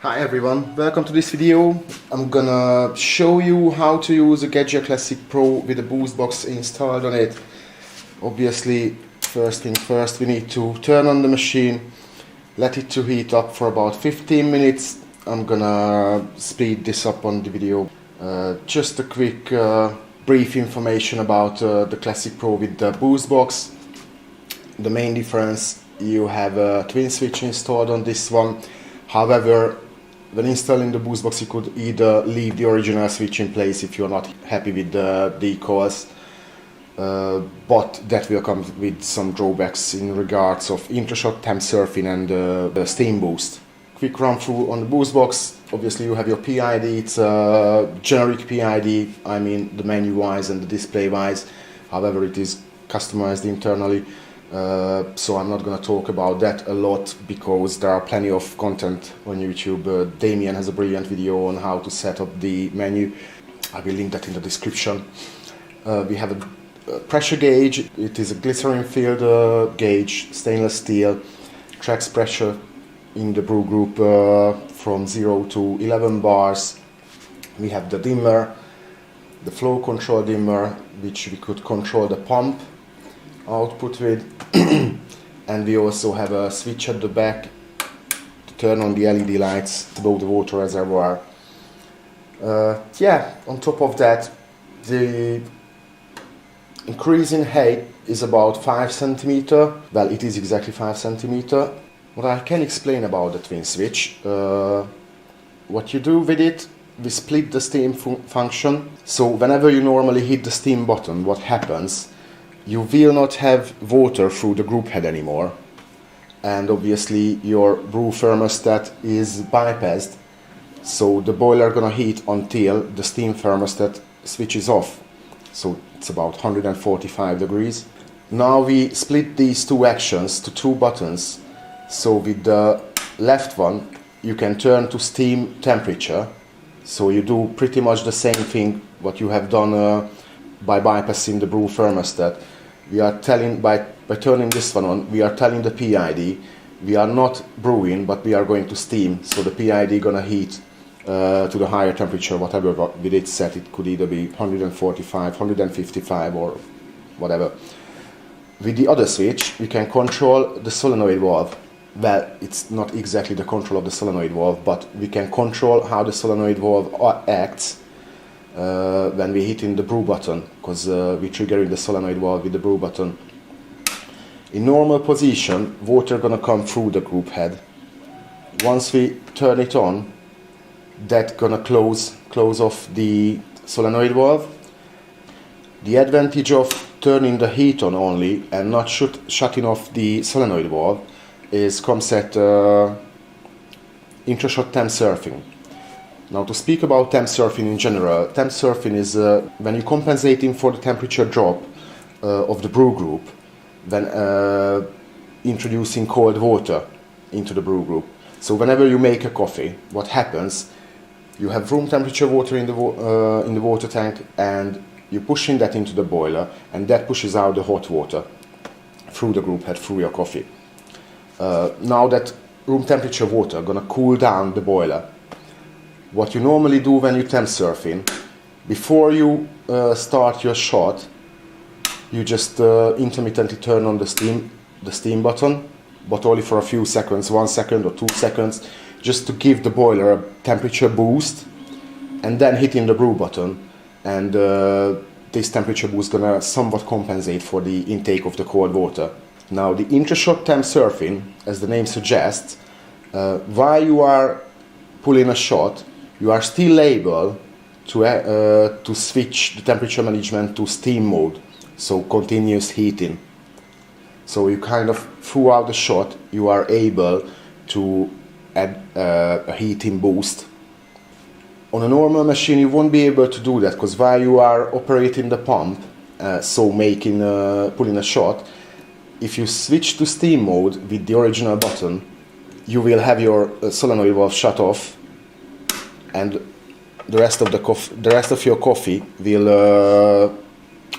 Hi everyone, welcome to this video. I'm gonna show you how to use a GAGGIA Classic Pro with a BoostBox installed on it. Obviously, first thing first, we need to turn on the machine, let it to heat up for about 15 minutes. I'm gonna speed this up on the video. Just a quick brief information about the Classic Pro with the BoostBox. The main difference, you have a twin switch installed on this one. However, when installing the BoostBox, you could either leave the original switch in place if you're not happy with the decals, but that will come with some drawbacks in regards of Intrashot, Temp surfing and the steam boost. Quick run through on the BoostBox. Obviously you have your PID, it's a generic PID, I mean the menu wise and the display wise, however it is customized internally. So I'm not going to talk about that a lot because there are plenty of content on YouTube. Damien has a brilliant video on how to set up the menu. I will link that in the description. We have a pressure gauge. It is a glycerine filled gauge, stainless steel, tracks pressure in the brew group from 0 to 11 bars. We have the dimmer, the flow control dimmer, which we could control the pump output with. And we also have a switch at the back to turn on the LED lights above the water reservoir. Yeah, on top of that, the increase in height is about 5 centimeters. Well, it is exactly 5 centimeters. What I can explain about the twin switch, what you do with it, we split the steam function. So whenever you normally hit the steam button, what happens? You will not have water through the group head anymore, and obviously your brew thermostat is bypassed, so the boiler gonna heat until the steam thermostat switches off, so it's about 145 degrees. Now we split these two actions to two buttons, so with the left one you can turn to steam temperature, so you do pretty much the same thing what you have done by bypassing the brew thermostat. We are telling, by turning this one on, we are telling the PID, we are not brewing, but we are going to steam, so the PID gonna heat to the higher temperature, whatever with it set. It could either be 145, 155 or whatever. With the other switch, we can control the solenoid valve. Well, it's not exactly the control of the solenoid valve, but we can control how the solenoid valve acts when we hit in the brew button, because we triggering the solenoid valve with the brew button. In normal position, water gonna come through the group head. Once we turn it on, that gonna close off the solenoid valve. The advantage of turning the heat on only and not shutting off the solenoid valve is comes at Intrashot temp surfing. Now, to speak about temp surfing in general, temp surfing is when you're compensating for the temperature drop of the brew group when introducing cold water into the brew group. So whenever you make a coffee, what happens, you have room temperature water in the water tank, and you're pushing that into the boiler, and that pushes out the hot water through the group head, through your coffee. Now that room temperature water gonna cool down the boiler. What you normally do when you temp surfing, before you start your shot, you just intermittently turn on the steam button, but only for a few seconds, 1 second or 2 seconds, just to give the boiler a temperature boost, and then hitting the brew button, and this temperature boost gonna somewhat compensate for the intake of the cold water. Now the Intrashot temp surfing, as the name suggests, while you are pulling a shot, you are still able to switch the temperature management to steam mode, so continuous heating. So you kind of, throughout the shot, you are able to add a heating boost. On a normal machine you won't be able to do that, because while you are operating the pump, so pulling a shot, if you switch to steam mode with the original button, you will have your solenoid valve shut off, and the rest of your coffee will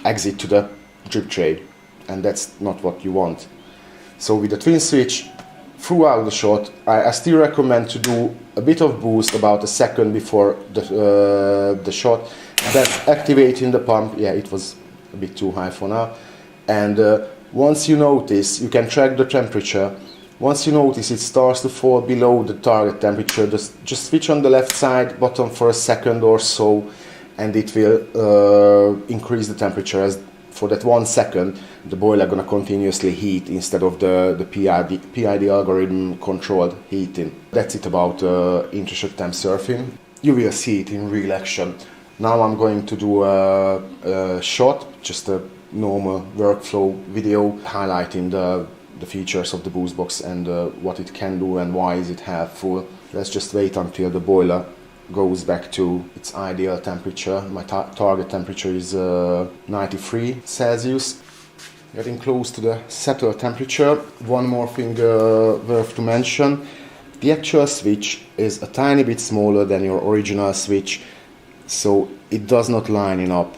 exit to the drip tray, and that's not what you want. So with the twin switch, throughout the shot, I still recommend to do a bit of boost about a second before the shot. Then activating the pump, yeah, it was a bit too high for now. And once you notice, you can track the temperature. Once you notice it starts to fall below the target temperature, just switch on the left side button for a second or so, and it will increase the temperature. As for that 1 second, the boiler gonna continuously heat instead of the PID algorithm controlled heating. That's it about Intrashot temp surfing. You will see it in real action. Now I'm going to do a shot, just a normal workflow video highlighting the features of the BoostBox and what it can do and why is it helpful. Let's just wait until the boiler goes back to its ideal temperature. My target temperature is 93 Celsius. Getting close to the settled temperature. One more thing worth to mention. The actual switch is a tiny bit smaller than your original switch, so it does not line up.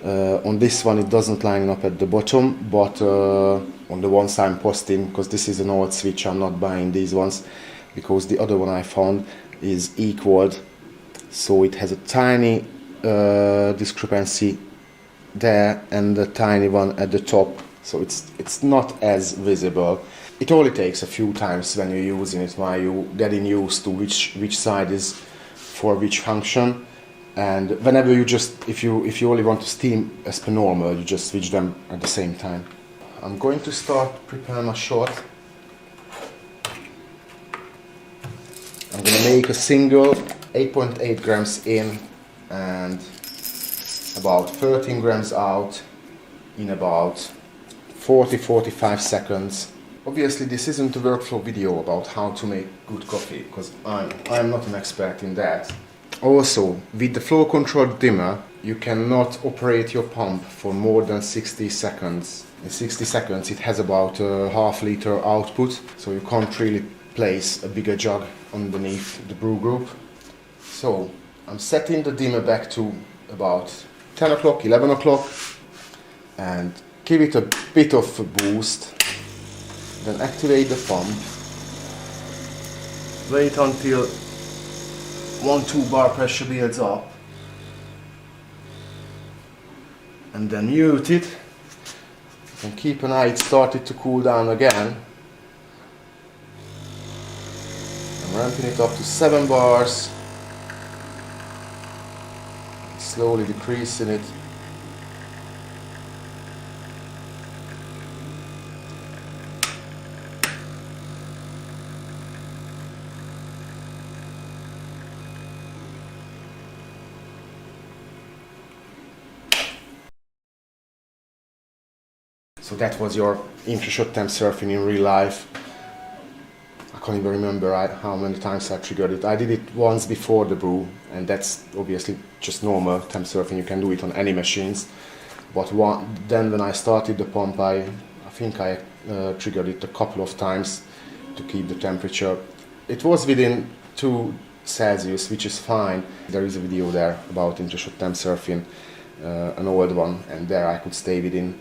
On this one it doesn't line up at the bottom, but on the ones I'm posting, because this is an old switch, I'm not buying these ones, because the other one I found is equaled, so it has a tiny discrepancy there and a tiny one at the top, so it's not as visible. It only takes a few times when you're using it while you're getting used to which side is for which function. And whenever you if you only want to steam as per normal, you just switch them at the same time. I'm going to start preparing my shot. I'm going to make a single 8.8 grams in and about 13 grams out in about 40-45 seconds. Obviously this isn't a workflow video about how to make good coffee, because I'm not an expert in that. Also, with the flow control dimmer, you cannot operate your pump for more than 60 seconds. In 60 seconds it has about a half-liter output, so you can't really place a bigger jug underneath the brew group. So I'm setting the dimmer back to about 10 o'clock, 11 o'clock, and give it a bit of a boost. Then activate the pump. Wait until 1-2 bar pressure builds up, and then mute it, and keep an eye, it started to cool down again. I'm ramping it up to 7 bars, slowly decreasing it. So that was your Intrashot temp surfing in real life. I can't even remember how many times I triggered it. I did it once before the brew, and that's obviously just normal temp surfing. You can do it on any machines. But then when I started the pump, I think I triggered it a couple of times to keep the temperature. It was within 2 Celsius, which is fine. There is a video there about Intrashot temp surfing, an old one, and there I could stay within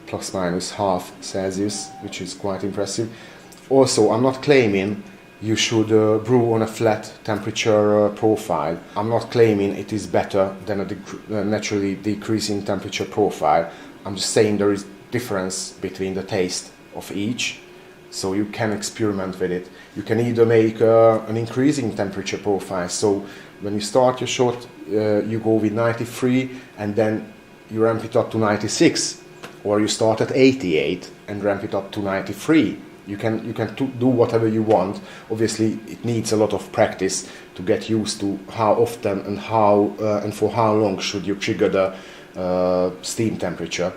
plus minus half Celsius, which is quite impressive. Also, I'm not claiming you should brew on a flat temperature profile. I'm not claiming it is better than a naturally decreasing temperature profile. I'm just saying there is difference between the taste of each, so you can experiment with it. You can either make an increasing temperature profile, so when you start your shot you go with 93 and then you ramp it up to 96, or you start at 88 and ramp it up to 93. You can do whatever you want. Obviously it needs a lot of practice to get used to how often and how and for how long should you trigger the steam temperature.